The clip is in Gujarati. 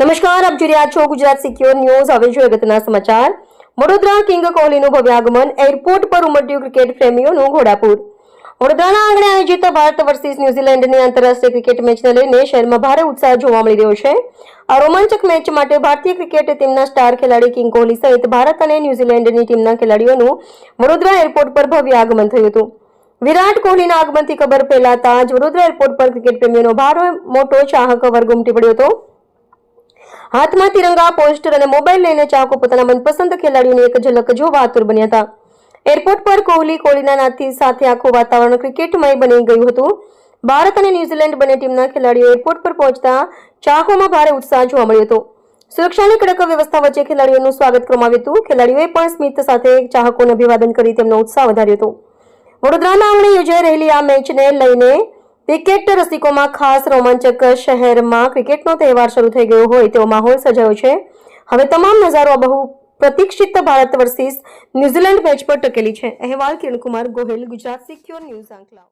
નમસ્કાર, આપ જોઈ રહ્યા છો ગુજરાત સિક્યોર ન્યૂઝ। હવે જોઈએ અગત્યના સમાચાર। વડોદરા કિંગ કોહલીનું ભવ્ય આગમન, એરપોર્ટ પર ઉમટ્યું ક્રિકેટ પ્રેમીઓનું ઘોડાપુર। વડોદરાના આંગણે આયોજિત ભારત વર્સિસ ન્યુઝીલેન્ડની આંતરરાષ્ટ્રીય ક્રિકેટ મેચને લઈને શહેરમાં ભારે ઉત્સાહ જોવા મળી રહ્યો છે। આ રોમાંચક મેચ માટે ભારતીય ક્રિકેટ ટીમના સ્ટાર ખેલાડી કિંગ કોહલી સહિત ભારત અને ન્યુઝીલેન્ડની ટીમના ખેલાડીઓનું વડોદરા એરપોર્ટ પર ભવ્ય આગમન થયું હતું। વિરાટ કોહલીના આગમનથી ખબર ફેલાતા જ વડોદરા એરપોર્ટ પર ક્રિકેટ પ્રેમીઓનો ભારે મોટો ચાહક વર્ગ ઉમટી પડ્યો હતો। હાથમાં તિરંગા, પોસ્ટર અને મોબાઈલ લઈને ચાહકો પોતાના મનપસંદ ખેલાડીઓની એક ઝલક જોવા આતુર બન્યા હતા। એરપોર્ટ પર કોહલીના નાદથી સાથે આખું વાતાવરણ ક્રિકેટમય બની ગયું હતું। ભારત અને ન્યુઝીલેન્ડ બંને ટીમના ખેલાડીઓ એરપોર્ટ પર પહોંચતા ચાહકોમાં ભારે ઉત્સાહ જોવા મળ્યો હતો। સુરક્ષાની કડક વ્યવસ્થા વચ્ચે ખેલાડીઓનું સ્વાગત કરવામાં આવ્યું હતું। ખેલાડીઓએ પણ સ્મિત સાથે ચાહકોને અભિવાદન કરી તેમનો ઉત્સાહ વધાર્યો હતો। વડોદરાના આંગણે યોજાઈ રહેલી આ મેચને લઈને ક્રિકેટ રસિકોમાં ખાસ રોમાંચક। શહેરમાં ક્રિકેટનો તહેવાર શરૂ થઈ ગયો હોય તેવો માહોલ સર્જાયો છે। હવે તમામ નજારો આ બહુ પ્રતીક્ષિત ભારત વર્સિસ ન્યુઝીલેન્ડ મેચ પર ટકેલી છે। અહેવાલ કિરણ કુમાર ગોહિલ, ગુજરાત સિક્યોર ન્યૂઝ આંકલાવ।